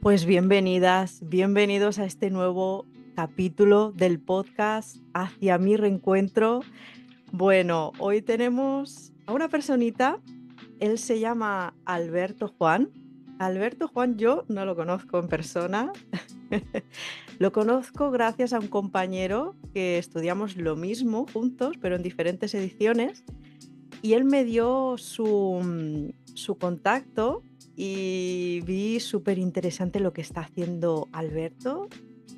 Pues bienvenidas, bienvenidos a este nuevo capítulo del podcast Hacia mi reencuentro. Bueno, hoy tenemos a una personita, él se llama Alberto Juan. Alberto Juan yo no lo conozco en persona, lo conozco gracias a un compañero que estudiamos lo mismo juntos, pero en diferentes ediciones, y él me dio su contacto y vi súper interesante lo que está haciendo Alberto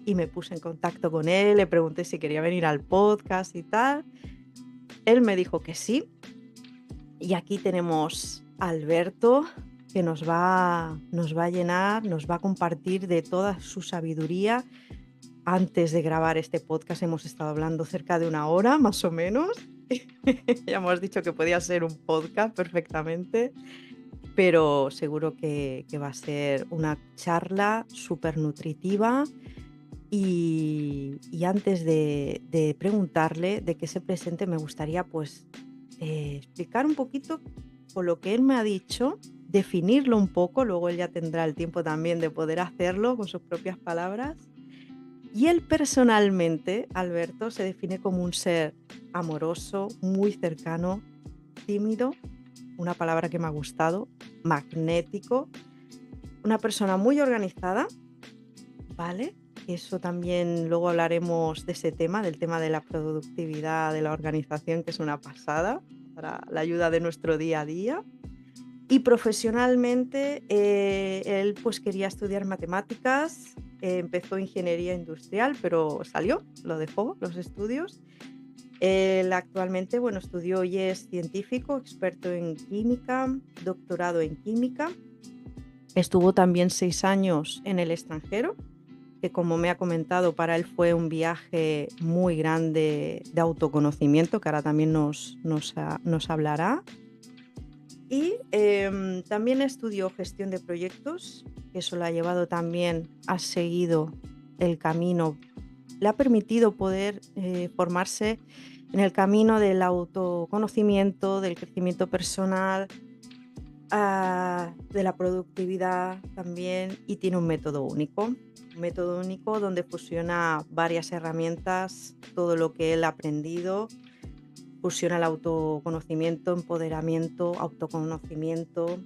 y me puse en contacto con él, le pregunté si quería venir al podcast y tal. Él me dijo que sí y aquí tenemos a Alberto que nos va a llenar, nos va a compartir de toda su sabiduría. Antes de grabar este podcast hemos estado hablando cerca de una hora, más o menos. Ya hemos dicho que podía ser un podcast perfectamente, pero seguro que va a ser una charla súper nutritiva. Y antes de preguntarle de qué se presente, me gustaría pues explicar un poquito con lo que él me ha dicho, definirlo un poco, luego él ya tendrá el tiempo también de poder hacerlo con sus propias palabras. Y él personalmente, Alberto, se define como un ser amoroso, muy cercano, tímido, una palabra que me ha gustado, magnético, una persona muy organizada, ¿vale? Eso también luego hablaremos de ese tema, del tema de la productividad, de la organización, que es una pasada para la ayuda de nuestro día a día. Y profesionalmente, él pues quería estudiar matemáticas, empezó ingeniería industrial, pero salió, lo dejó, los estudios. Él actualmente, bueno, estudió y es científico, experto en química, doctorado en química. Estuvo también 6 años en el extranjero, que como me ha comentado, para él fue un viaje muy grande de autoconocimiento, que ahora también nos hablará. Y también estudió gestión de proyectos, que eso lo ha llevado también, ha seguido el camino, le ha permitido poder formarse en el camino del autoconocimiento, del crecimiento personal, de la productividad también, y tiene un método único donde fusiona varias herramientas, todo lo que él ha aprendido, fusiona el autoconocimiento, empoderamiento, autoconocimiento,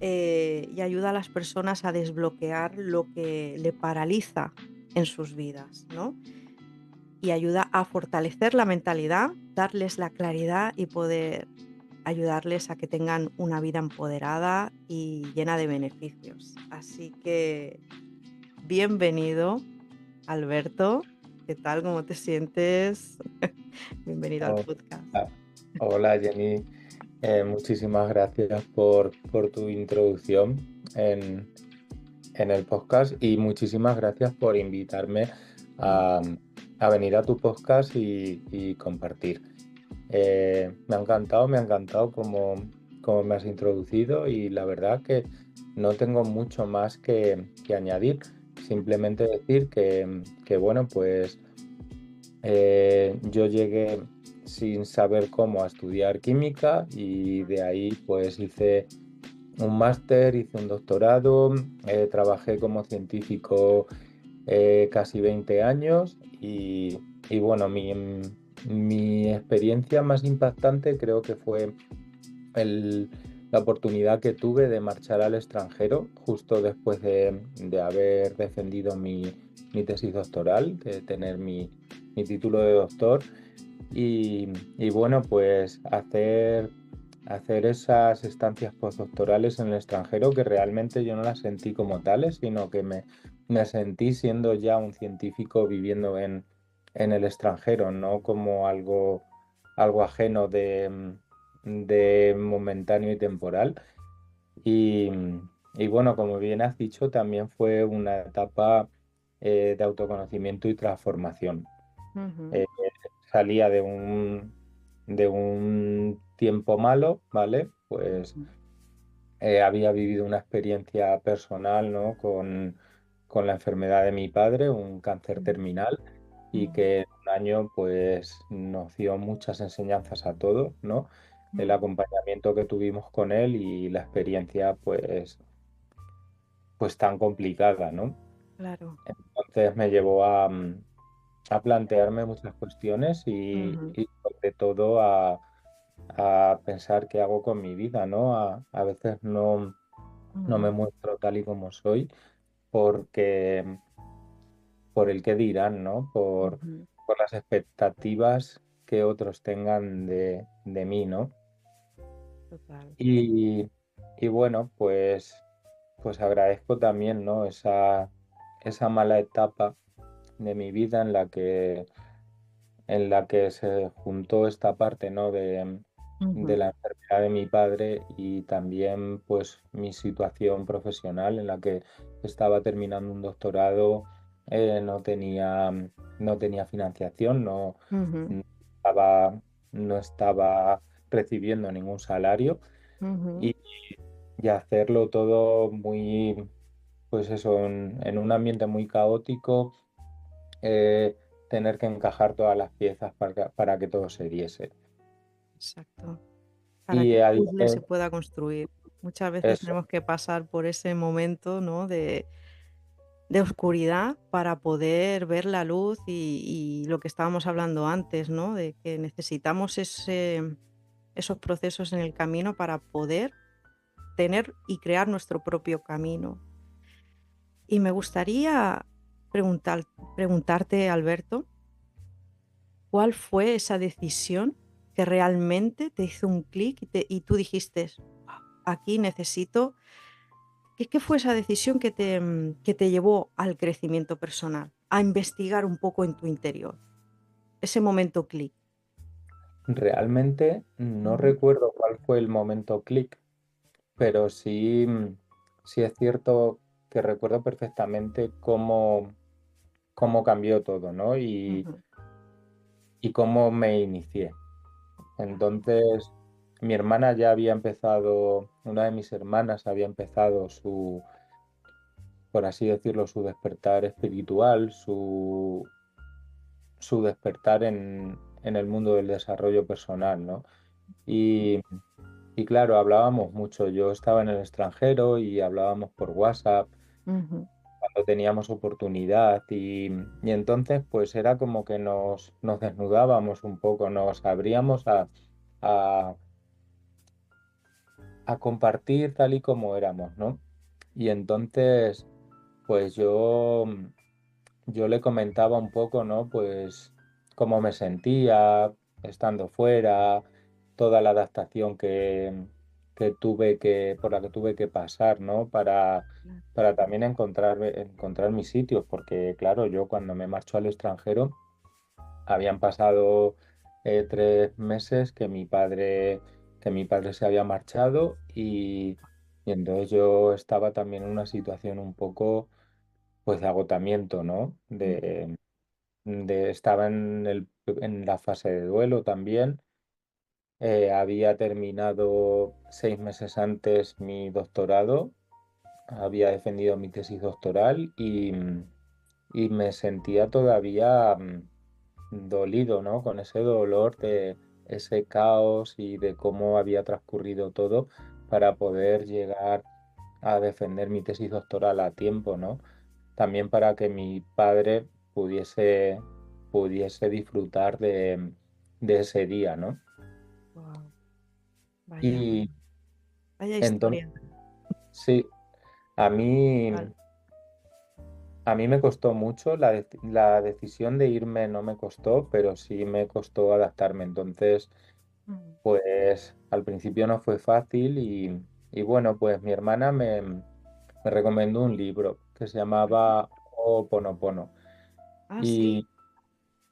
y ayuda a las personas a desbloquear lo que le paraliza en sus vidas, ¿no? Y ayuda a fortalecer la mentalidad, darles la claridad y poder ayudarles a que tengan una vida empoderada y llena de beneficios. Así que bienvenido, Alberto. ¿Qué tal? ¿Cómo te sientes? Bienvenido al Hola, podcast. hola, Jenny. Muchísimas gracias por tu introducción en el podcast y muchísimas gracias por invitarme Mm. a, a venir a tu podcast y compartir. Me ha encantado como me has introducido y la verdad que no tengo mucho más que añadir. Simplemente decir que bueno, pues yo llegué sin saber cómo a estudiar química y de ahí pues hice un máster, hice un doctorado, trabajé como científico casi 20 años y bueno, mi experiencia más impactante creo que fue el- la oportunidad que tuve de marchar al extranjero justo después de haber defendido mi tesis doctoral, de tener mi título de doctor y bueno, pues hacer esas estancias postdoctorales en el extranjero que realmente yo no las sentí como tales, sino que me sentí siendo ya un científico viviendo en el extranjero, no como algo ajeno de momentáneo y temporal. Y, y bueno, como bien has dicho, también fue una etapa de autoconocimiento y transformación. Ujú. Eh, Salía de un tiempo malo, ¿vale? Pues había vivido una experiencia personal, ¿no? Con la enfermedad de mi padre, un cáncer terminal, y Mm, que en un año pues nos dio muchas enseñanzas a todos, ¿no? El mm, acompañamiento que tuvimos con él y la experiencia pues pues tan complicada, ¿no? claro. Entonces me llevó a plantearme muchas cuestiones Ujú, y sobre todo a pensar qué hago con mi vida, ¿no? A veces no me ujú, muestro tal y como soy porque por el qué dirán, ¿no? ujú. Por las expectativas que otros tengan de mí, ¿no? Total. Y, y bueno, pues agradezco también, ¿no? Esa mala etapa de mi vida en la que se juntó esta parte, ¿no? De Ujú, la enfermedad de mi padre y también pues mi situación profesional en la que estaba terminando un doctorado, no tenía financiación, ujú, no estaba, no estaba recibiendo ningún salario ujú. y, y hacerlo todo muy, pues eso, en un ambiente muy caótico, eh, tener que encajar todas las piezas para que todo se diese. Exacto. Para que Y el a día puzzle se de pueda construir. Muchas veces eso, tenemos que pasar por ese momento, ¿no? De oscuridad para poder ver la luz y lo que estábamos hablando antes, ¿no? De que necesitamos esos procesos en el camino para poder tener y crear nuestro propio camino. Y me gustaría preguntar, preguntarte, Alberto, ¿cuál fue esa decisión que realmente te hizo un clic y tú dijiste, "Guau, aquí necesito"? ¿Qué fue esa decisión que te llevó al crecimiento personal, a investigar un poco en tu interior? Ese momento clic. realmente no Ujú, recuerdo cuál fue el momento clic, pero sí, sí es cierto que recuerdo perfectamente cómo cambió todo, ¿no? ujú, Y cómo me inicié. vale, Entonces, mi hermana ya había empezado, una de mis hermanas había empezado por así decirlo, su despertar espiritual, su despertar en el mundo del desarrollo personal, ¿no? Y, y claro, hablábamos mucho. Yo estaba en el extranjero y hablábamos por WhatsApp ujú, cuando teníamos oportunidad y entonces pues era como que nos desnudábamos un poco, nos abríamos a, a compartir tal y como éramos, ¿no? Y entonces pues yo le comentaba un poco, ¿no? Pues cómo me sentía estando fuera, toda la adaptación por la que tuve que pasar, ¿no? claro, Para también encontrar mis sitios, porque claro, yo cuando me marcho al extranjero, habían pasado 3 meses que mi padre se había marchado y entonces yo estaba también en una situación un poco pues de agotamiento, ¿no? ujú, Estaba en la fase de duelo también. Había terminado 6 meses antes mi doctorado, había defendido mi tesis doctoral y me sentía todavía dolido, ¿no? Con ese dolor de ese caos y de cómo había transcurrido todo para poder llegar a defender mi tesis doctoral a tiempo, ¿no? También para que mi padre pudiese disfrutar de ese día, ¿no? guau, vaya, Y vaya entonces, historia. sí, a mí, Total. a mí me costó mucho, la decisión de irme no me costó, pero sí me costó adaptarme. Entonces, Ujú, pues al principio no fue fácil y bueno, pues mi hermana me recomendó un libro que se ujú. llamaba Ho'oponopono. Ah, sí, Y,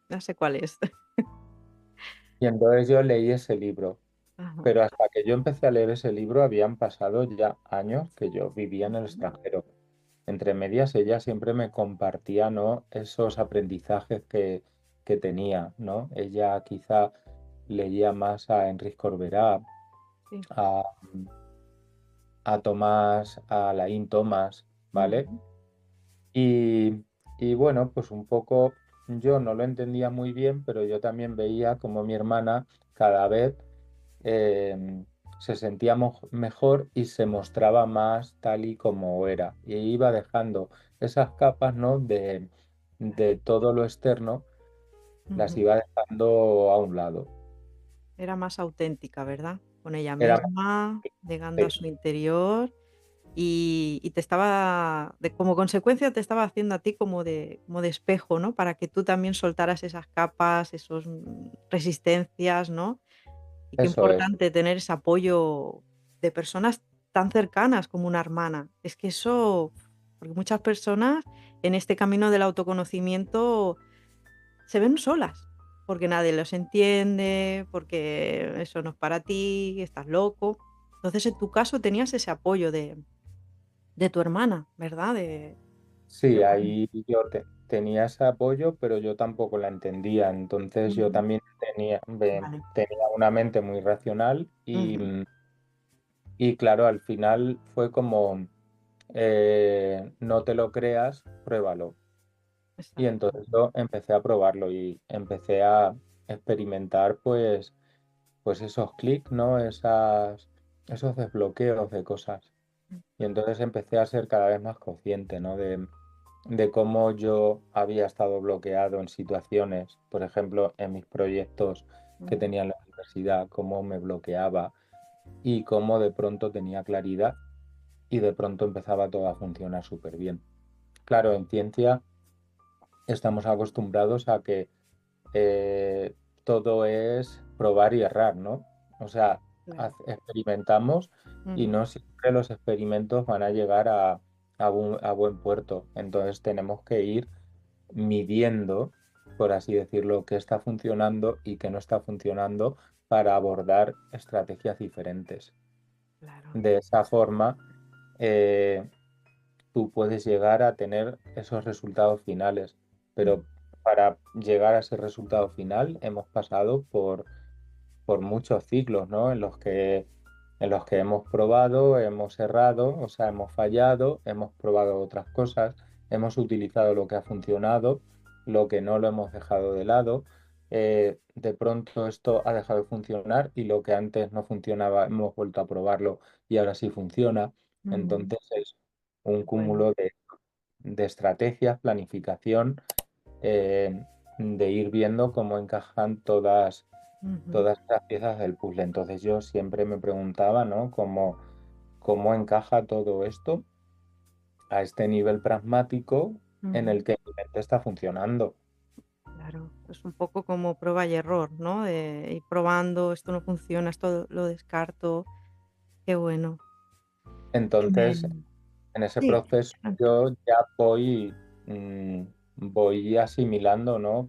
ya sé cuál es. y entonces yo leí ese libro. Ajá, Pero hasta que yo empecé a leer ese libro habían pasado ya años que yo vivía en el ujú, extranjero. Entre medias, ella siempre me compartía, ¿no? Esos aprendizajes que tenía, ¿no? Ella quizá leía más a Enrique Corberá, sí, a, a Tomás, a Alain Thomas, ¿vale? ujú, Y, y bueno, pues un poco yo no lo entendía muy bien, pero yo también veía como mi hermana cada vez eh, se sentía mejor y se mostraba más tal y como era. Y iba dejando esas capas, ¿no? de todo lo externo, las Ujú. iba dejando a un lado. Era más auténtica, ¿verdad? Con ella Era más misma, llegando a sí, su interior y te estaba como consecuencia, te estaba haciendo a ti como de espejo, ¿no? Para que tú también soltaras esas capas, esos, resistencias, ¿no? Y qué eso es. importante tener ese apoyo de personas tan cercanas como una hermana. Es que eso porque muchas personas en este camino del autoconocimiento se ven solas, porque nadie los entiende, porque eso no es para ti, estás loco. Entonces, en tu caso tenías ese apoyo de tu hermana, ¿verdad? Qué Sí, bueno. ahí yo tenía ese apoyo, pero yo tampoco la entendía. Entonces yo Ujú. también Vale. tenía una mente muy racional Ujú. y claro, al final fue como, no te lo creas, pruébalo. Y Exacto. entonces yo empecé a probarlo y empecé a experimentar pues esos clics, ¿no? Esos desbloqueos de cosas. Y entonces empecé a ser cada vez más consciente, ¿no? de cómo yo había estado bloqueado en situaciones, por ejemplo, en mis proyectos que Ujú. tenía en la universidad, cómo me bloqueaba y cómo de pronto tenía claridad y de pronto empezaba todo a funcionar súper bien. Claro, en ciencia estamos acostumbrados a que eh, todo es probar y errar, ¿no? O sea, Claro. experimentamos y Ujú. no siempre los experimentos van a llegar a buen puerto. Entonces tenemos que ir midiendo, por así decirlo, qué está funcionando y qué no está funcionando para abordar estrategias diferentes. Claro. De esa forma, eh, tú puedes llegar a tener esos resultados finales, Ujú. pero para llegar a ese resultado final hemos pasado por muchos ciclos, ¿no? En los que hemos probado, hemos errado, o sea, hemos fallado, hemos probado otras cosas, hemos utilizado lo que ha funcionado, lo que no lo hemos dejado de lado. De pronto esto ha dejado de funcionar y lo que antes no funcionaba hemos vuelto a probarlo y ahora sí funciona. Ujú. Entonces es un Qué bueno. cúmulo de estrategias, planificación, de ir viendo cómo encajan Ujú. todas las piezas del puzzle. Entonces yo siempre me preguntaba, ¿no? ¿Cómo encaja todo esto a este nivel pragmático en Ujú. el que mi mente está funcionando? Claro, es un poco como prueba y error, ¿no? De ir probando, esto no funciona, esto lo descarto. Qué bueno. Que me Entonces, en ese Sí, proceso adelante. yo ya voy asimilando, ¿no?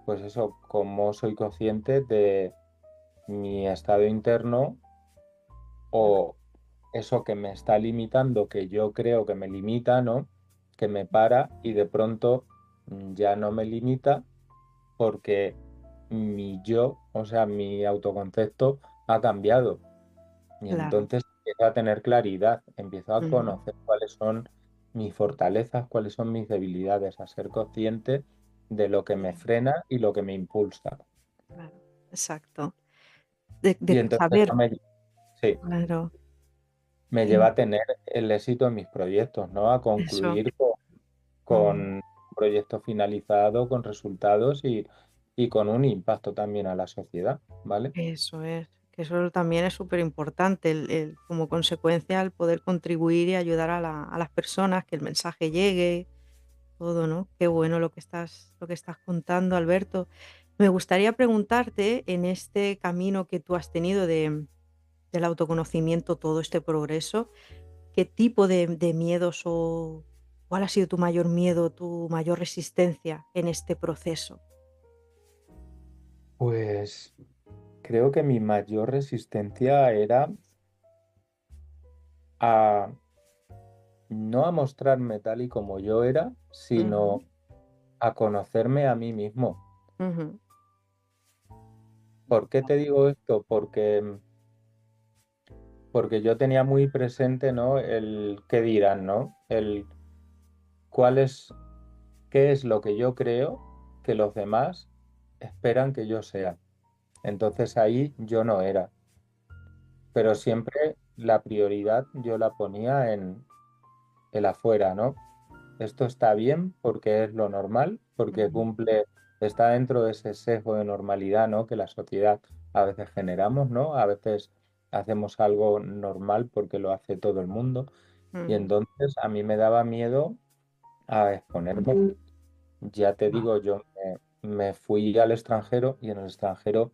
Pues eso, cómo soy consciente de mi estado interno Claro. o eso que me está limitando, que yo creo que me limita, ¿no? Que me para y de pronto ya no me limita porque mi yo, o sea, mi autoconcepto ha cambiado. Y Claro. entonces empiezo a tener claridad, empiezo a Ujú. conocer cuáles son mis fortalezas, cuáles son mis debilidades, a ser consciente de lo que me Claro, frena y lo que me impulsa. claro. Exacto. De Y entonces saber, eso sí, claro, me lleva en a tener el éxito en mis proyectos, ¿no? A eso. concluir Ujú. con un proyecto finalizado, con resultados y con un impacto también a la sociedad, ¿vale? Eso es, que eso también es superimportante, el como consecuencia, el poder contribuir y ayudar a las personas, que el mensaje llegue, todo, ¿no? Qué bueno lo que estás contando, Alberto. Me gustaría preguntarte, en este camino que tú has tenido del autoconocimiento, todo este progreso, ¿qué tipo de miedos o cuál ha sido tu mayor miedo, tu mayor resistencia en este proceso? Pues creo que mi mayor resistencia era a no a mostrarme tal y como yo era, Ujú. sino a conocerme a mí mismo. Ujú. ¿Por qué te digo esto? Porque yo tenía muy presente, ¿no? El qué dirán, ¿no? El cuál es, qué es lo que yo creo que los demás esperan que yo sea. Entonces ahí yo no era. pero siempre la prioridad yo la ponía en el afuera, ¿no? Esto está bien porque es lo normal, porque Ujú, cumple, está dentro de ese sesgo de normalidad, ¿no? Que la sociedad a veces generamos, ¿no? A veces hacemos algo normal porque lo hace todo el mundo. Y ujú. entonces a mí me daba miedo a exponerme. Ya te Guau. digo, yo me fui al extranjero y en el extranjero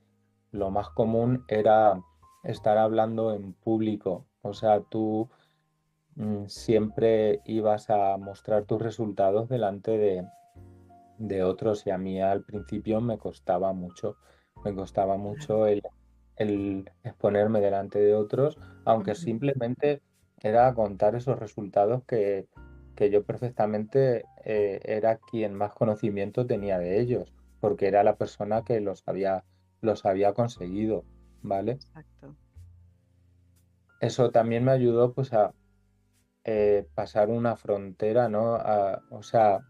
lo más común era estar hablando en público. O sea, tú siempre ibas a mostrar tus resultados delante de otros y a mí al principio me costaba Claro. mucho el exponerme delante de otros, aunque Ujú, simplemente era contar esos resultados que yo perfectamente era quien más conocimiento tenía de ellos, porque era la persona que los había conseguido, ¿vale? exacto. Eso también me ayudó pues a pasar una frontera, ¿no? O sea,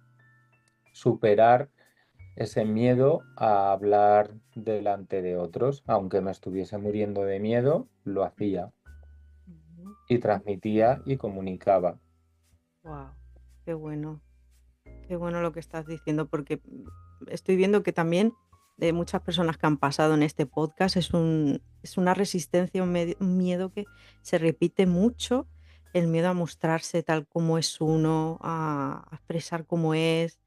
superar ese miedo a hablar delante de otros, aunque me estuviese muriendo de miedo, lo hacía y transmitía y comunicaba. Wow, qué bueno. Qué bueno lo que estás diciendo, porque estoy viendo que también de muchas personas que han pasado en este podcast es una resistencia, un miedo que se repite mucho, el miedo a mostrarse tal como es uno, a expresar cómo es,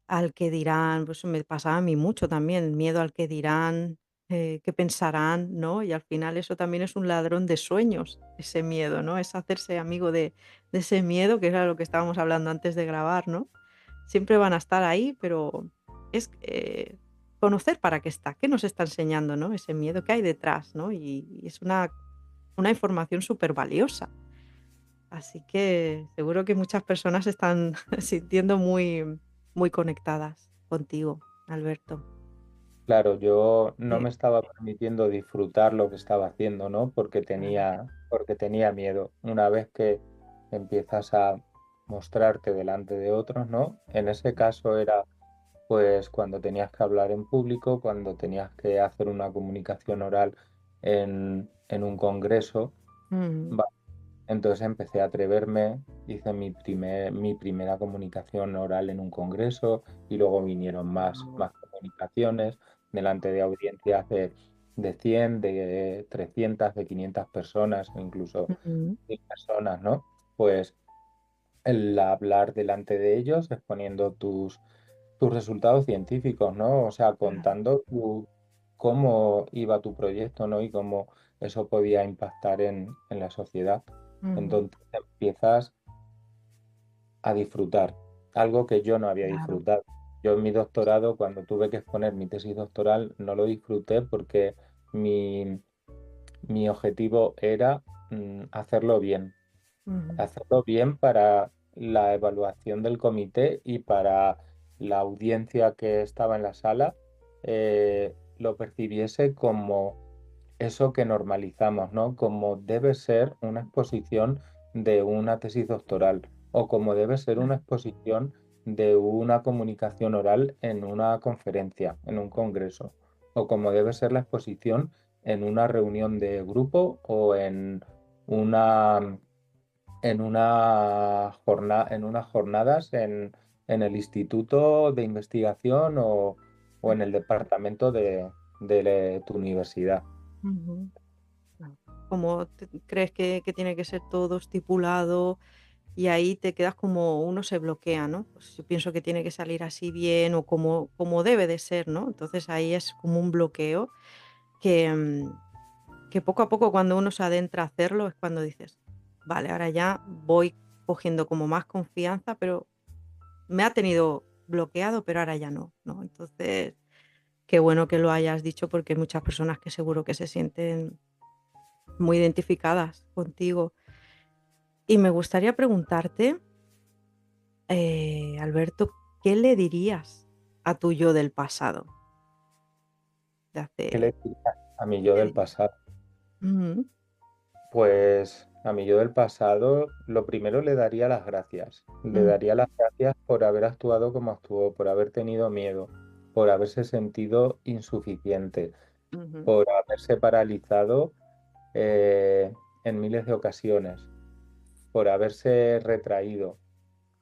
al que dirán, pues eso me pasaba a mí mucho también, el miedo al que dirán, qué pensarán, ¿no? Y al final eso también es un ladrón de sueños, ese miedo, ¿no? Es hacerse amigo de ese miedo, que era lo que estábamos hablando antes de grabar, ¿no? Siempre van a estar ahí, pero es, conocer para qué está, qué nos está enseñando, ¿no? Ese miedo que hay detrás, ¿no? Y es una información súper valiosa. Así que seguro que muchas personas se están sintiendo muy, muy conectadas contigo, Alberto. Claro, yo no Eh, me estaba permitiendo disfrutar lo que estaba haciendo, ¿no? claro. Porque tenía miedo. Una vez que empiezas a mostrarte delante de otros, ¿no? En ese caso era pues cuando tenías que hablar en público, cuando tenías que hacer una comunicación oral en un congreso. Mm, Entonces empecé a atreverme, hice mi primera comunicación oral en un congreso y luego vinieron guau. más comunicaciones delante de audiencias de 100, de 300, de 500 personas o incluso Ujú, 1000 personas, ¿no? Pues el hablar delante de ellos, exponiendo tus resultados científicos, ¿no? O sea, claro. contando cómo iba tu proyecto, ¿no? Y cómo eso podía impactar en la sociedad. Ujú, Entonces empiezas a disfrutar, algo que yo no había claro. disfrutado. Yo en mi doctorado, cuando tuve que exponer mi tesis doctoral, no lo disfruté porque mi, mi objetivo era Ujú, hacerlo bien para la evaluación del comité y para la audiencia que estaba en la sala, lo percibiese como eso que normalizamos, ¿no? Como debe ser una exposición de una tesis doctoral o como debe ser una claro. exposición de una comunicación oral en una conferencia, en un congreso, o como debe ser la exposición en una reunión de grupo o una en unas jornadas en el instituto de investigación o en el departamento de tu universidad. Ujú, claro. Como crees que tiene que ser todo estipulado y ahí te quedas como uno se bloquea, ¿no? Pues yo pienso que tiene que salir así bien o como debe de ser, ¿no? Entonces ahí es como un bloqueo que, que poco a poco cuando uno se adentra a hacerlo es cuando dices, vale, ahora ya voy cogiendo como más confianza, pero me ha tenido bloqueado, pero ahora ya no, ¿no? Entonces, qué bueno que lo hayas dicho porque hay muchas personas que seguro que se sienten muy identificadas contigo. Y me gustaría preguntarte, Alberto, ¿qué le dirías a tu yo del pasado? De ¿Qué le hace, diría a mi yo ¿qué del dirías? pasado? Ujú, Pues a mi yo del pasado, lo primero le daría las gracias. Le mm, daría las gracias por haber actuado como actuó, por haber tenido miedo, por haberse sentido insuficiente, ujú, por haberse paralizado eh, en miles de ocasiones por haberse retraído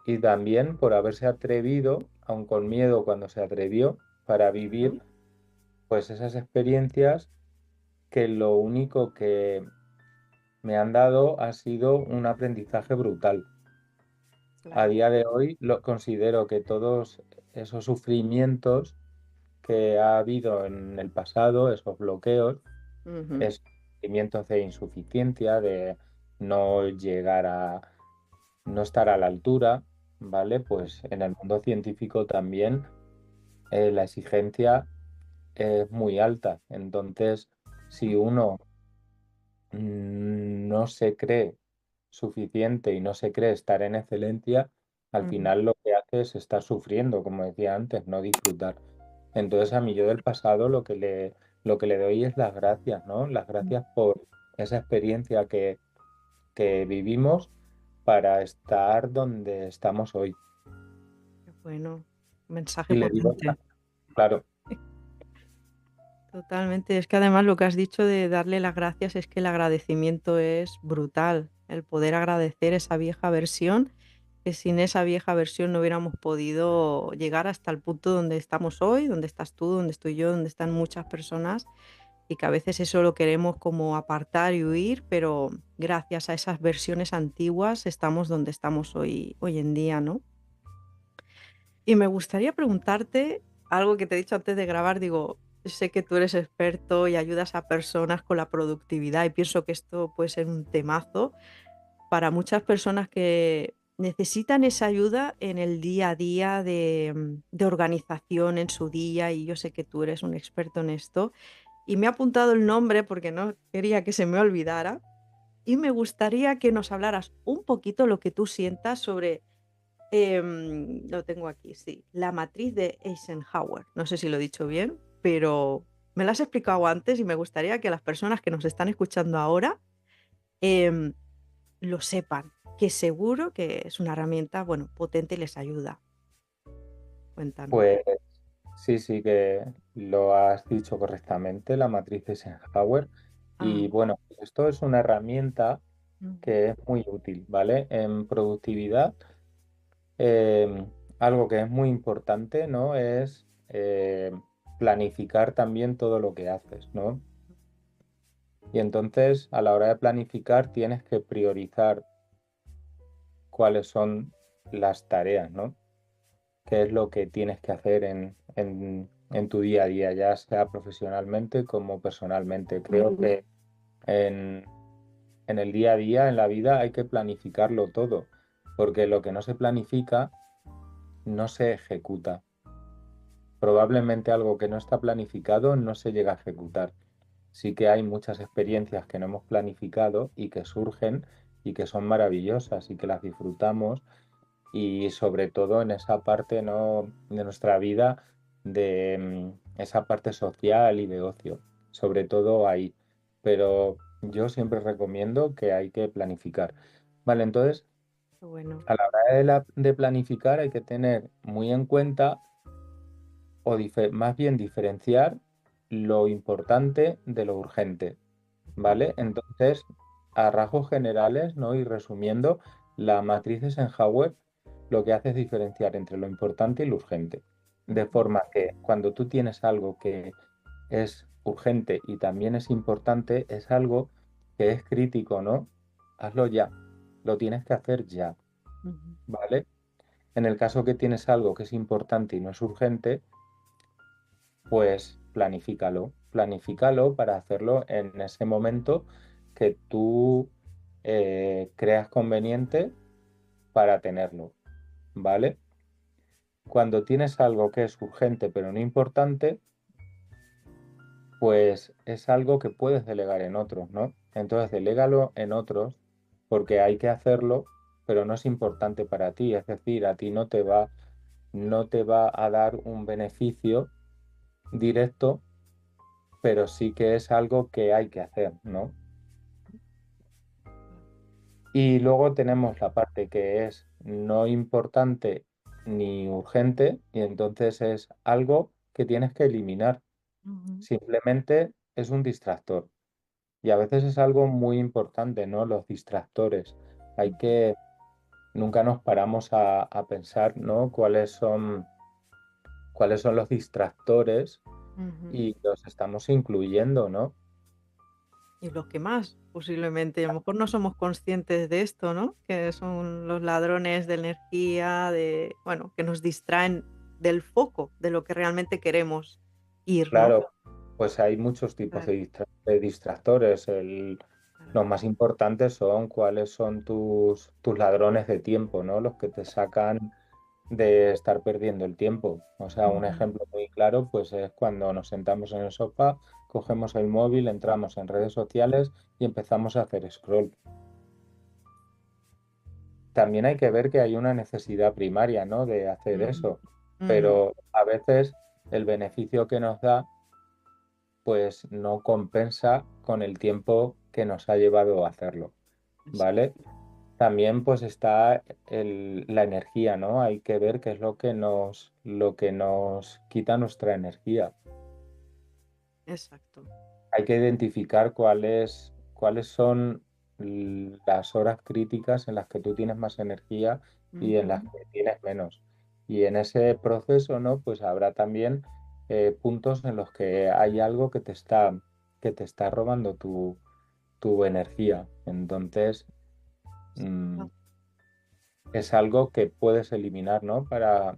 y también por haberse atrevido, aun con miedo cuando se atrevió, para vivir pues esas experiencias que lo único que me han dado ha sido un aprendizaje brutal. A Claro. día de hoy lo considero que todos esos sufrimientos que ha habido en el pasado, esos bloqueos, Ujú, esos sentimientos de insuficiencia, de no llegar a, no estar a la altura, ¿vale? Pues en el mundo científico también la exigencia es muy alta. Entonces, si uno no se cree suficiente y no se cree estar en excelencia, al ujú, final lo que hace es estar sufriendo, como decía antes, no disfrutar. Entonces a mí yo del pasado lo que le doy es las gracias, ¿no? Las ujú. gracias por esa experiencia que vivimos para estar donde estamos hoy. Qué bueno, mensaje Y le digo, potente. claro, Totalmente. Es que además lo que has dicho de darle las gracias es que el agradecimiento es brutal. El poder agradecer esa vieja versión, que sin esa vieja versión no hubiéramos podido llegar hasta el punto donde estamos hoy, donde estás tú, donde estoy yo, donde están muchas personas, y que a veces eso lo queremos como apartar y huir, pero gracias a esas versiones antiguas estamos donde estamos hoy en día, ¿no? Y me gustaría preguntarte algo que te he dicho antes de grabar, digo, sé que tú eres experto y ayudas a personas con la productividad y pienso que esto puede ser un temazo para muchas personas que necesitan esa ayuda en el día a día de organización en su día y yo sé que tú eres un experto en esto y me he apuntado el nombre porque no quería que se me olvidara y me gustaría que nos hablaras un poquito lo que tú sientas sobre lo tengo aquí, sí. La matriz de Eisenhower. No sé si lo he dicho bien, pero me lo has explicado antes y me gustaría que las personas que nos están escuchando ahora em, lo sepan, que seguro que es una herramienta, bueno, potente y les ayuda. Cuéntanos. pues sí, sí que lo has dicho correctamente, la matriz de Eisenhower. Ah, Y bueno, esto es una herramienta ujú, que es muy útil, ¿vale? En productividad, eh, algo que es muy importante, ¿no? Es planificar también todo lo que haces, ¿no? Y entonces, a la hora de planificar, tienes que priorizar cuáles son las tareas, ¿no? Qué es lo que tienes que hacer en tu día a día, ya sea profesionalmente como personalmente. Creo que en, en el día a día, en la vida, hay que planificarlo todo, porque lo que no se planifica no se ejecuta. Probablemente algo que no está planificado no se llega a ejecutar. Sí que hay muchas experiencias que no hemos planificado y que surgen y que son maravillosas y que las disfrutamos y sobre todo en esa parte, ¿no?, de nuestra vida, de esa parte social y de ocio, sobre todo ahí. Pero yo siempre recomiendo que hay que planificar. Vale, entonces qué bueno. a la hora de planificar hay que tener muy en cuenta o más bien diferenciar lo importante de lo urgente, Ujú, ¿vale? Entonces, a rasgos generales, ¿no? Y resumiendo, la matriz Eisenhower lo que hace es diferenciar entre lo importante y lo urgente, de ujú, forma que cuando tú tienes algo que es urgente y también es importante, es algo que es crítico, ¿no? Hazlo ya, lo tienes que hacer ya, ujú. ¿vale? En el caso que tienes algo que es importante y no es urgente, pues planifícalo para hacerlo en ese momento que tú creas conveniente para tenerlo, ¿vale? Cuando tienes algo que es urgente pero no importante, pues es algo que puedes delegar en otros, ¿no? Entonces, delégalo en otros porque hay que hacerlo, pero no es importante para ti, es decir, a ti no te va a dar un beneficio directo, pero sí que es algo que hay que hacer, ¿no? Y luego tenemos la parte que es no importante ni urgente, y entonces es algo que tienes que eliminar. Ujú, Simplemente es un distractor. Y a veces es algo muy importante, ¿no? Los distractores. Hay que, nunca nos paramos a pensar, ¿no? Cuáles son los distractores Ujú. y los estamos incluyendo, ¿no? Y los que más, posiblemente, a lo mejor no somos conscientes de esto, ¿no? Que son los ladrones de energía, de, bueno, que nos distraen del foco, de lo que realmente queremos ir, ¿no? Claro, pues hay muchos tipos Claro, de distractores. Los claro. más importantes son cuáles son tus ladrones de tiempo, ¿no? Los que te sacan de estar perdiendo el tiempo. O sea, un Ujú. ejemplo muy claro, pues es cuando nos sentamos en el sofá, cogemos el móvil, entramos en redes sociales y empezamos a hacer scroll. También hay que ver que hay una necesidad primaria, ¿no? De hacer Ujú. eso, Ujú. pero a veces el beneficio que nos da pues no compensa con el tiempo que nos ha llevado a hacerlo, Exacto, ¿vale? También pues está la energía, ¿no? Hay que ver qué es lo que nos quita nuestra energía. exacto. Hay que identificar cuáles son las horas críticas en las que tú tienes más energía y en las Ujú. que tienes menos. Y en ese proceso, ¿no? Pues habrá también puntos en los que hay algo que te está robando tu energía. Entonces, mm, Ah, es algo que puedes eliminar, ¿no? Para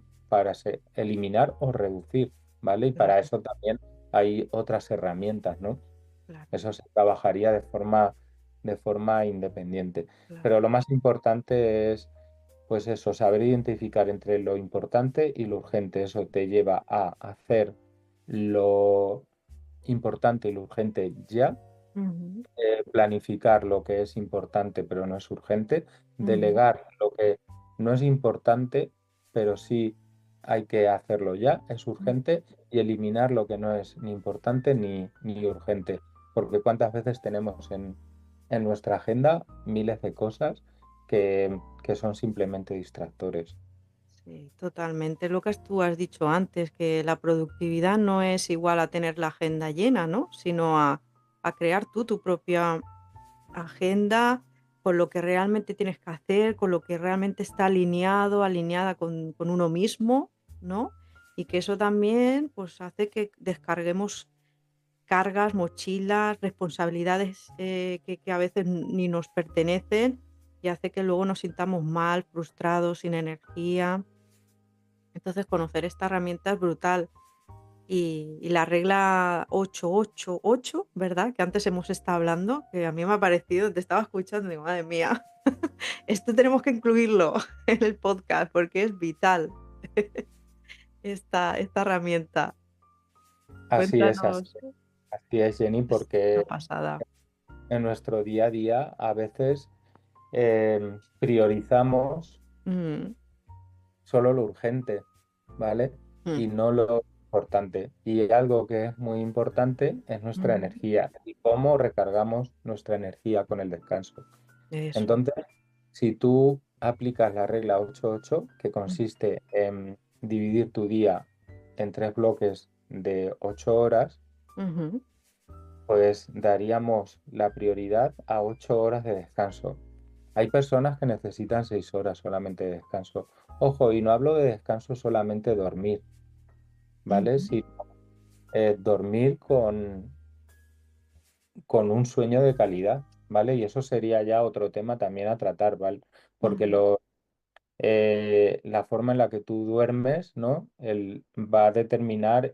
eliminar o reducir, ¿vale? Y para claro, eso también hay otras herramientas, ¿no? claro, Eso se trabajaría de forma independiente. claro. Pero lo más importante es, pues eso, saber identificar entre lo importante y lo urgente. Eso te lleva a hacer lo importante y lo urgente ya, Ujú. planificar lo que es importante pero no es urgente, Ujú. delegar lo que no es importante pero sí hay que hacerlo ya, es urgente, y eliminar lo que no es ni importante ni urgente. Porque cuántas veces tenemos en nuestra agenda miles de cosas que son simplemente distractores. Sí, totalmente. Lo que tú has dicho antes, que la productividad no es igual a tener la agenda llena, ¿no? Sino a crear tú tu propia agenda con lo que realmente tienes que hacer, con lo que realmente está alineado, alineada con uno mismo, ¿no? Y que eso también pues hace que descarguemos cargas, mochilas, responsabilidades que a veces ni nos pertenecen y hace que luego nos sintamos mal, frustrados, sin energía. Entonces, conocer esta herramienta es brutal. Y la regla 8-8-8, ¿verdad? Que antes hemos estado hablando, que a mí me ha parecido, te estaba escuchando y digo, madre mía, esto tenemos que incluirlo en el podcast porque es vital esta herramienta. Así es, Cuéntanos. así es, Jenny, Es una porque pasada. en nuestro día a día a veces priorizamos Mm, solo lo urgente, ¿vale? Y mm, no lo importante. Y algo que es muy importante es nuestra mm, energía y cómo recargamos nuestra energía con el descanso. eso. Entonces, si tú aplicas la regla 8-8, que Mm, consiste en dividir tu día en tres bloques de 8 horas, ujú, pues daríamos la prioridad a 8 horas de descanso. Hay personas que necesitan 6 horas solamente de descanso. Ojo, y no hablo de descanso solamente dormir, ¿vale? ujú, Sino dormir con un sueño de calidad, ¿vale? Y eso sería ya otro tema también a tratar, ¿vale? Porque ujú, la forma en la que tú duermes, ¿no? Va a determinar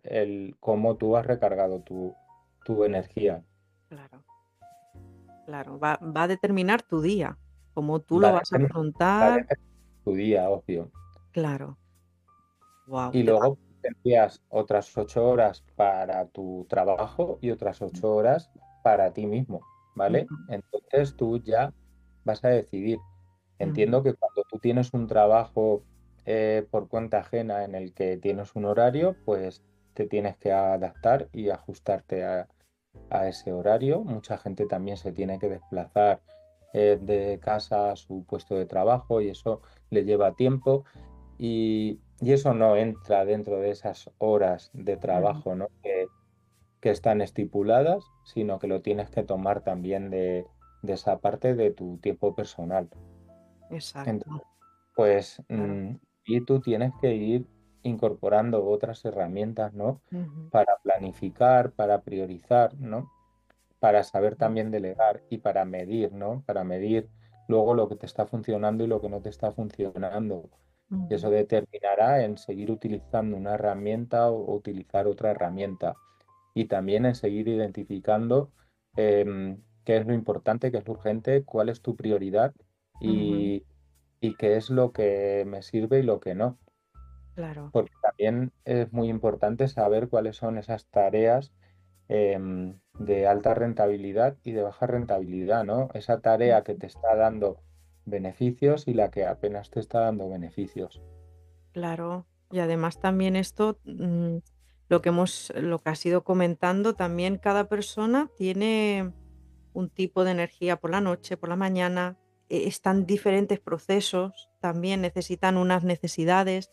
cómo tú has recargado tu energía. claro, claro. Va a determinar tu día, cómo tú Va lo a vas a determinar, va a afrontar. determinar tu día, obvio. Claro. Wow. Y luego tendrías otras 8 horas para tu trabajo y otras 8 horas para ti mismo, ¿vale? Entonces tú ya vas a decidir. Entiendo que cuando tú tienes un trabajo por cuenta ajena en el que tienes un horario, pues te tienes que adaptar y ajustarte a ese horario. Mucha gente también se tiene que desplazar de casa a su puesto de trabajo y eso le lleva tiempo. Y eso no entra dentro de esas horas de trabajo, ¿no? que están estipuladas, sino que lo tienes que tomar también de esa parte de tu tiempo personal. exacto. Entonces, pues, Claro. y tú tienes que ir incorporando otras herramientas, ¿no? Ujú, Para planificar, para priorizar, ¿no? Para saber mm, también delegar y para medir, ¿no? Para medir luego lo que te está funcionando y lo que no te está funcionando. Y eso ujú, determinará en seguir utilizando una herramienta o utilizar otra herramienta. Y también en seguir identificando qué es lo importante, qué es lo urgente, cuál es tu prioridad ujú, y qué es lo que me sirve y lo que no. claro. Porque también es muy importante saber cuáles son esas tareas de alta rentabilidad y de baja rentabilidad, ¿no? Esa tarea que Ujú, te está dando beneficios y la que apenas te está dando beneficios. claro. Y además también esto, lo que has ido comentando, también cada persona tiene un tipo de energía por la noche, por la mañana, están diferentes procesos, también necesitan unas necesidades,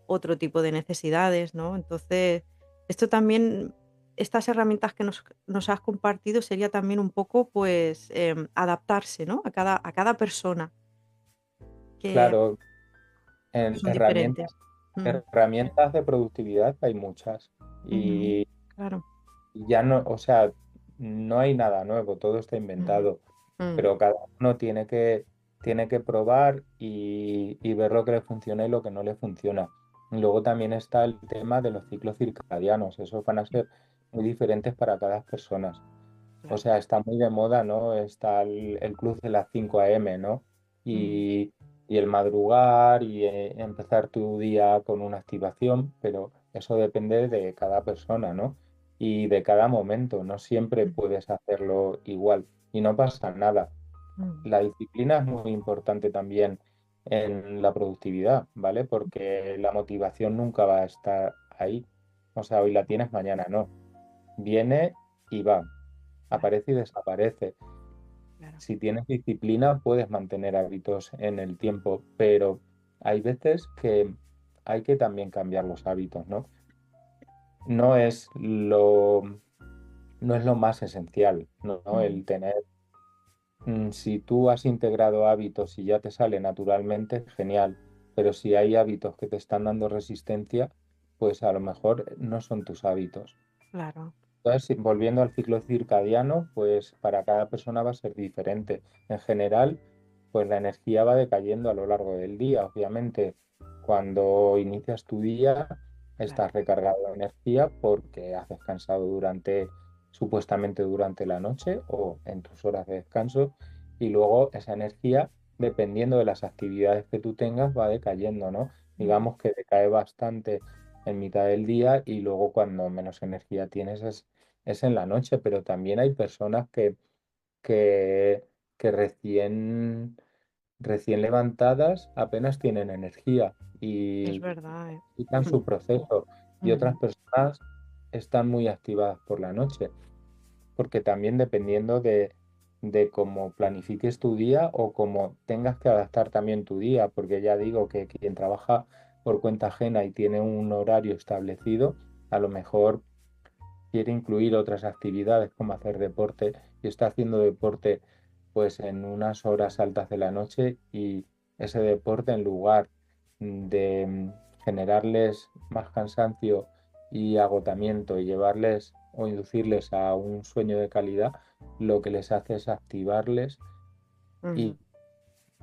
otro tipo de necesidades, ¿no? Entonces, esto también, estas herramientas que nos has compartido sería también un poco, pues, adaptarse, ¿no? A cada persona, que Claro, que en son diferentes. Mm, herramientas de productividad hay muchas ujú, y claro. ya no, o sea, no hay nada nuevo, todo está Ujú, inventado, mm, pero cada uno tiene que probar y ver lo que le funciona y lo que no le funciona. Y luego también está el tema de los ciclos circadianos, esos van a ser muy diferentes para cada persona. O claro. sea, está muy de moda, ¿no? Está el club de las 5 a.m., ¿no? Mm, Y el madrugar y empezar tu día con una activación, pero eso depende de cada persona, ¿no? Y de cada momento, no siempre mm, puedes hacerlo igual y no pasa nada. mm, La disciplina es muy importante también en la productividad, ¿vale? Porque la motivación nunca va a estar ahí. O sea, hoy la tienes, mañana no. Viene y va, claro, aparece y desaparece. claro. Si tienes disciplina, puedes mantener hábitos en el tiempo, pero hay veces que hay que también cambiar los hábitos, ¿no? No es lo, no es lo más esencial, ¿no? Mm, El tener, si tú has integrado hábitos y ya te sale naturalmente, genial, pero si hay hábitos que te están dando resistencia, pues a lo mejor no son tus hábitos. claro. Entonces, volviendo al ciclo circadiano, pues para cada persona va a ser diferente. En general, pues la energía va decayendo a lo largo del día. Obviamente, cuando inicias tu día, Claro. estás recargado de energía porque has descansado supuestamente durante la noche o en tus horas de descanso. Y luego esa energía, dependiendo de las actividades que tú tengas, va decayendo, ¿no? Mm, Digamos que decae bastante en mitad del día y luego cuando menos energía tienes es en la noche, pero también hay personas que, que recién levantadas apenas tienen energía es y verdad, necesitan su proceso y otras Ujú, personas están muy activadas por la noche, porque también dependiendo de cómo planifiques tu día o cómo tengas que adaptar también tu día, porque ya digo que quien trabaja por cuenta ajena y tiene un horario establecido, a lo mejor quiere incluir otras actividades como hacer deporte y está haciendo deporte pues en unas horas altas de la noche y ese deporte en lugar de generarles más cansancio y agotamiento y llevarles o inducirles a un sueño de calidad, lo que les hace es activarles ujú, y,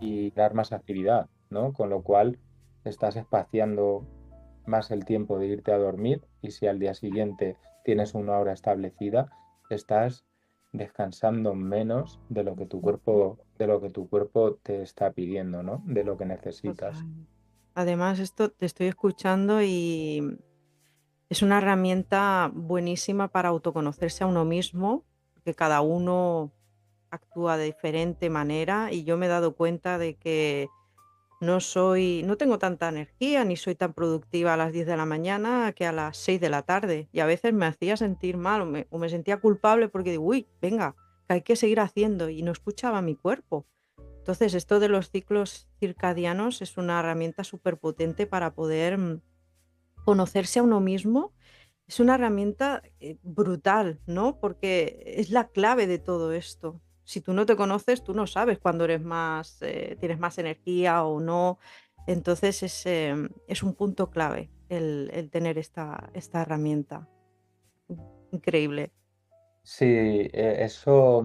y dar más actividad, ¿no? Con lo cual estás espaciando más el tiempo de irte a dormir y si al día siguiente tienes una hora establecida, estás descansando menos ujú, de lo que tu cuerpo te está pidiendo, ¿no? De lo que necesitas. total. Además, esto te estoy escuchando y es una herramienta buenísima para autoconocerse a uno mismo, porque cada uno actúa de diferente manera y yo me he dado cuenta de que no tengo tanta energía ni soy tan productiva a las 10 de la mañana que a las 6 de la tarde. Y a veces me hacía sentir mal o me sentía culpable porque digo, uy, venga, que hay que seguir haciendo y no escuchaba mi cuerpo. Entonces, esto de los ciclos circadianos es una herramienta súper potente para poder conocerse a uno mismo Es una herramienta, brutal, ¿no? Porque es la clave de todo esto. Si tú no te conoces, tú no sabes cuándo eres más, tienes más energía o no. Entonces es un punto clave el tener esta herramienta. Increíble, Sí, eso,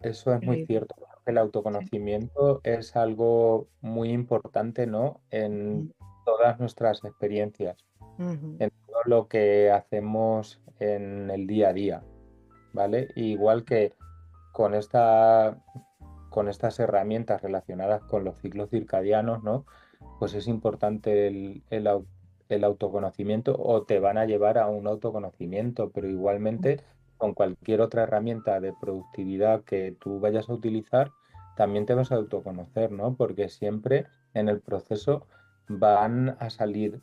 eso es muy increíble. cierto. Creo que el Sí. autoconocimiento es algo muy importante, ¿no? En Ujú, todas nuestras experiencias, ujú, en todo lo que hacemos en el día a día, ¿vale? Igual que con con estas herramientas relacionadas con los ciclos circadianos, ¿no? Pues es importante el autoconocimiento o te van a llevar a un autoconocimiento, pero igualmente con cualquier otra herramienta de productividad que tú vayas a utilizar, también te vas a autoconocer, ¿no? Porque siempre en el proceso van a salir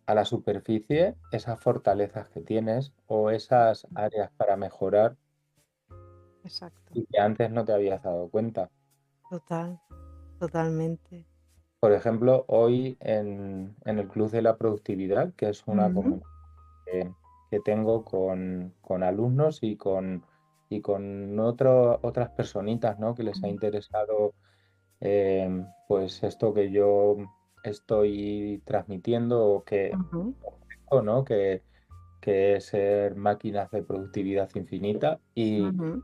a la superficie esas fortalezas que tienes o esas áreas para mejorar exacto. y que antes no te habías dado cuenta. Total, totalmente. Por ejemplo, hoy en el Club de la Productividad, que es una Ujú, comunidad que tengo con alumnos y con otras personitas, ¿no? Que les ha ujú, interesado pues esto que yo estoy transmitiendo ujú, o ¿no? Que es ser máquinas de productividad infinita. ujú,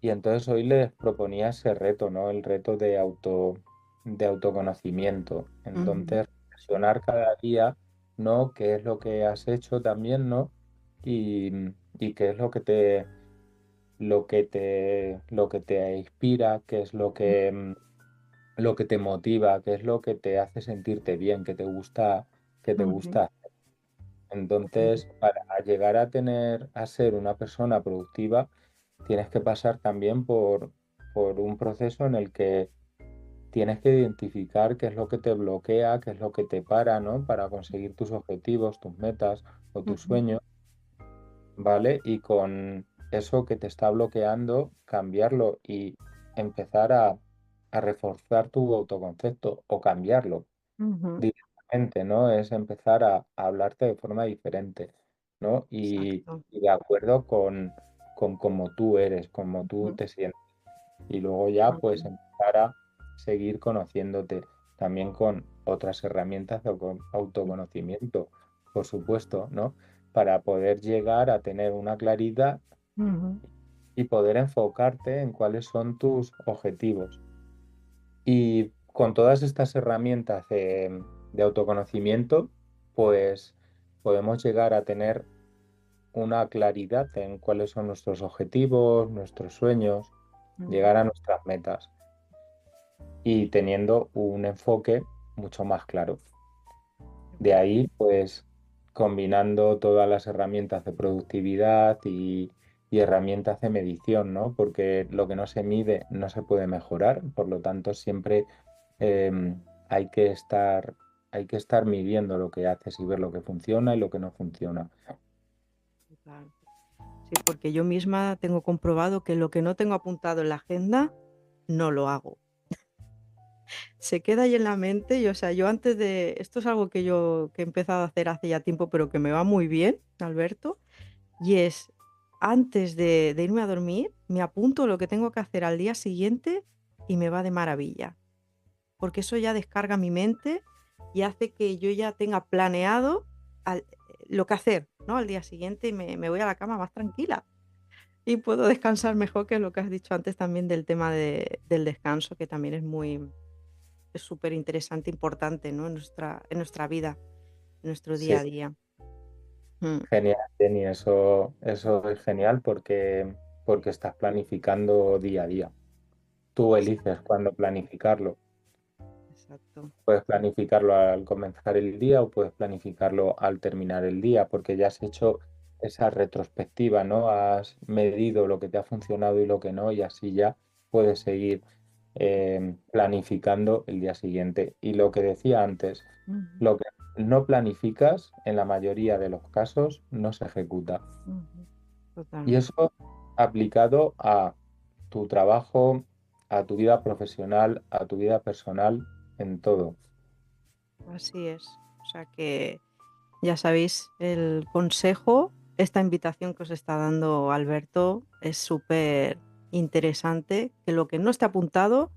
Y entonces hoy les proponía ese reto, ¿no? El reto de autoconocimiento. ujú, Entonces, sí, reflexionar cada día, ¿no? ¿Qué es lo que has hecho también, ¿no? Y, y qué es lo que te inspira, qué es lo que te motiva, qué es lo que te hace sentirte bien, que te ujú, gusta. ujú, Entonces, para llegar a a ser una persona productiva, tienes que pasar también por un proceso en el que tienes que identificar qué es lo que te bloquea, qué es lo que te para, ¿no? Para conseguir tus objetivos, tus metas o tus ujú, sueños, ¿vale? Y con eso que te está bloqueando, cambiarlo y empezar a reforzar tu autoconcepto o cambiarlo ujú, directamente, ¿no? Es empezar a hablarte de forma diferente, ¿no? exacto. Y de acuerdo con cómo tú eres, cómo tú Ujú, te sientes. Y luego ya, pues, ujú, empezar a seguir conociéndote también con otras herramientas de autoconocimiento, por supuesto, ¿no? Para poder llegar a tener una claridad ujú, y poder enfocarte en cuáles son tus objetivos. Y con todas estas herramientas de autoconocimiento, pues podemos llegar a tener una claridad en cuáles son nuestros objetivos, nuestros sueños, ujú. llegar a nuestras metas y teniendo un enfoque mucho más claro. Qué De bueno. ahí, pues, combinando todas las herramientas de productividad y herramientas de medición, ¿no? Porque lo que no se mide no se puede mejorar, por lo tanto, siempre hay hay que estar midiendo lo que haces y ver lo que funciona y lo que no funciona. Total. Sí, porque yo misma tengo comprobado que lo que no tengo apuntado en la agenda, no lo hago. Se queda ahí en la mente y, o sea, yo antes de esto es algo que he empezado a hacer hace ya tiempo, pero que me va muy bien, Alberto, y es antes de irme a dormir, me apunto lo que tengo que hacer al día siguiente y me va de maravilla, porque eso ya descarga mi mente y hace que yo ya tenga planeado lo que hacer, ¿no? Al día siguiente y me voy a la cama más tranquila. Y puedo descansar mejor, que es lo que has dicho antes también del tema del descanso, que también es súper interesante, importante, ¿no? En nuestra vida, en nuestro Sí, día a día. Mm, genial, Jenny, eso es genial porque estás planificando día a día. Tú eliges exacto, cuándo planificarlo. exacto. Puedes planificarlo al comenzar el día o puedes planificarlo al terminar el día, porque ya has hecho esa retrospectiva, ¿no? Has medido lo que te ha funcionado y lo que no, y así ya puedes seguir planificando el día siguiente. Y lo que decía antes, Ujú, lo que no planificas, en la mayoría de los casos, no se ejecuta. ujú, Y totalmente. eso aplicado a tu trabajo, a tu vida profesional, a tu vida personal, en todo. Así es. O sea que Ya sabéis, el consejo, esta invitación que os está dando Alberto es súper interesante, que lo que no está apuntado,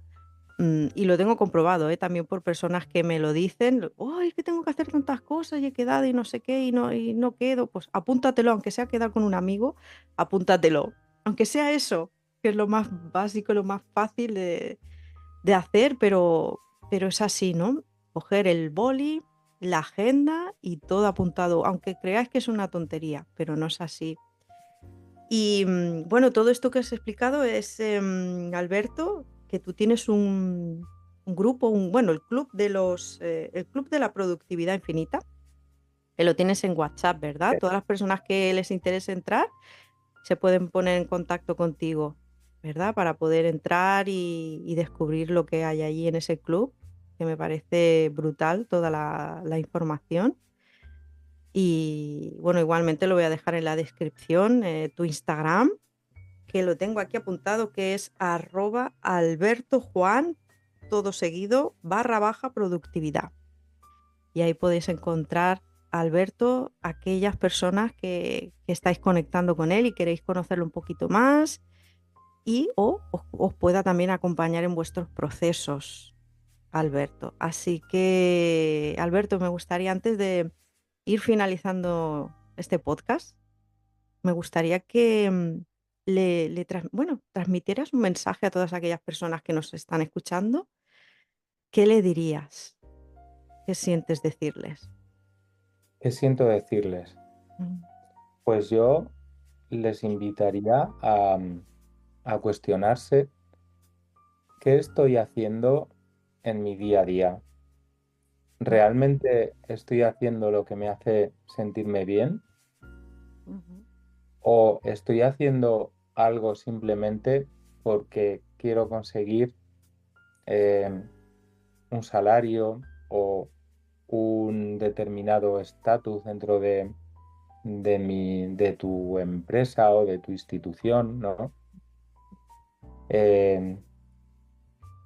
y lo tengo comprobado, también por personas que me lo dicen, ¡ay, es que tengo que hacer tantas cosas y he quedado y no sé qué y no quedo! Pues apúntatelo, aunque sea quedar con un amigo, apúntatelo. Aunque sea eso, que es lo más básico, lo más fácil de hacer, pero es así, ¿no? Coger el boli, la agenda y todo apuntado, aunque creáis que es una tontería, pero no es así. Y bueno, todo esto que has explicado es, Alberto, que tú tienes un grupo, bueno, el club de la productividad infinita, que lo tienes en WhatsApp, ¿verdad? Todas las personas que les interese entrar se pueden poner en contacto contigo, ¿verdad? Para poder entrar y descubrir lo que hay allí en ese club, que me parece brutal toda la información. Y bueno, igualmente lo voy a dejar en la descripción, tu Instagram, que lo tengo aquí apuntado, que es @albertojuan, todo seguido, _productividad. Y ahí podéis encontrar a Alberto, aquellas personas que estáis conectando con él y queréis conocerlo un poquito más y o os pueda también acompañar en vuestros procesos, Alberto. Así que, Alberto, me gustaría, antes de ir finalizando este podcast, me gustaría que transmitieras un mensaje a todas aquellas personas que nos están escuchando. ¿Qué le dirías? ¿Qué sientes decirles? ¿Qué siento decirles? Mm, Pues yo les invitaría a cuestionarse qué estoy haciendo en mi día a día. mm, ¿Realmente estoy haciendo lo que me hace sentirme bien? ujú, ¿O estoy haciendo algo simplemente porque quiero conseguir eh, un salario o un determinado estatus dentro de tu empresa o de tu institución, ¿no? Eh,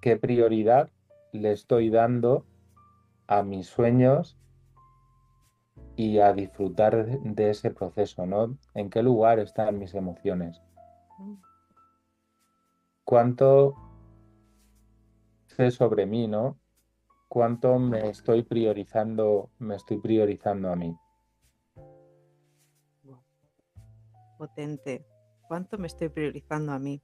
¿Qué prioridad le estoy dando a mis sueños y a disfrutar de ese proceso, ¿no? ¿En qué lugar están mis emociones? mm. ¿Cuánto sé sobre mí, ¿no? ¿Cuánto me estoy priorizando a mí? Guau, potente. ¿Cuánto me estoy priorizando a mí?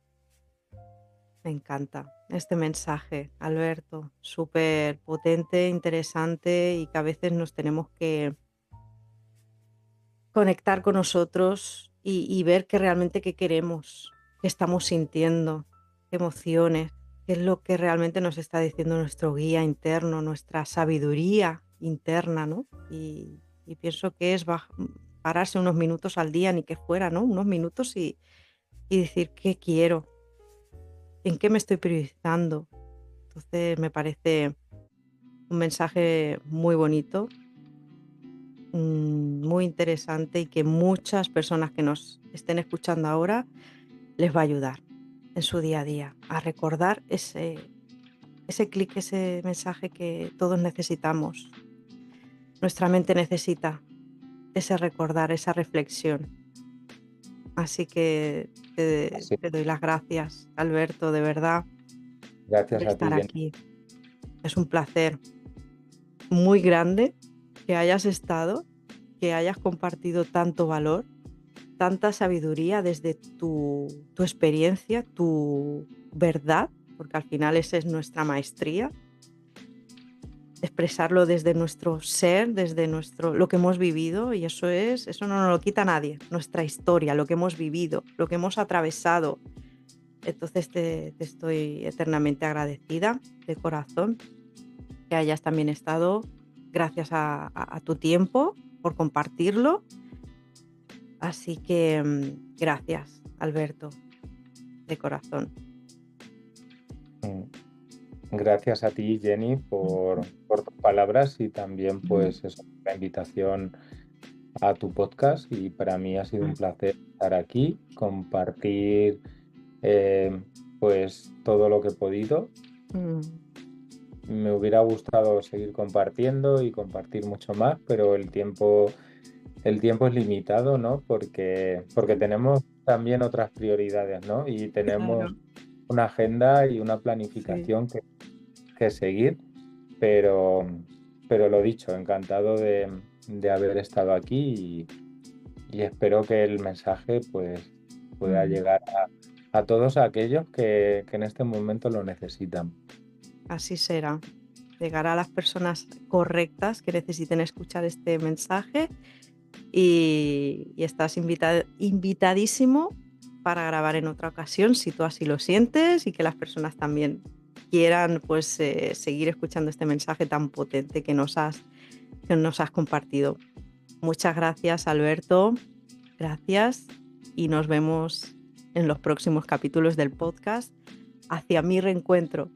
Me encanta este mensaje, Alberto. Súper potente, interesante y que a veces nos tenemos que conectar con nosotros y ver que realmente qué queremos, qué estamos sintiendo, qué emociones, qué es lo que realmente nos está diciendo nuestro guía interno, nuestra sabiduría interna, ¿no? Y pienso que es pararse unos minutos al día, ni que fuera, ¿no? Unos minutos y decir qué quiero, en qué me estoy priorizando. Entonces me parece un mensaje muy bonito, muy interesante y que muchas personas que nos estén escuchando ahora les va a ayudar en su día a día a recordar ese clic, ese mensaje que todos necesitamos. Nuestra mente necesita ese recordar, esa reflexión. Así que Así, te doy las gracias, Alberto, de verdad, por gracias a ti, estar Jenny. aquí. Es un placer muy grande que hayas estado, que hayas compartido tanto valor, tanta sabiduría desde tu experiencia, tu verdad, porque al final esa es nuestra maestría, expresarlo desde nuestro ser, desde lo que hemos vivido, y eso no nos lo quita nadie, nuestra historia, lo que hemos vivido, lo que hemos atravesado. Entonces te estoy eternamente agradecida de corazón que hayas también estado, gracias a tu tiempo por compartirlo. Así que gracias, Alberto, de corazón. Mm. Gracias a ti, Jenny, Ujú, por tus palabras y también ujú, pues eso, la invitación a tu podcast y para mí ha sido un placer estar aquí, compartir eh, pues todo lo que he podido mm. me hubiera gustado seguir compartiendo y compartir mucho más, pero el tiempo es limitado, ¿no? Porque tenemos también otras prioridades, ¿no? Y tenemos Claro, una agenda y una sí. planificación que seguir, pero, pero lo dicho, encantado de haber estado aquí y espero que el mensaje pues pueda Ujú. llegar a todos aquellos que en este momento lo necesitan. Así será. Llegará a las personas correctas que necesiten escuchar este mensaje y estás invitadísimo para grabar en otra ocasión si tú así lo sientes y que las personas también quieran pues seguir escuchando este mensaje tan potente que nos has compartido. Muchas gracias, Alberto. Gracias y nos vemos en los próximos capítulos del podcast Hacia mi reencuentro.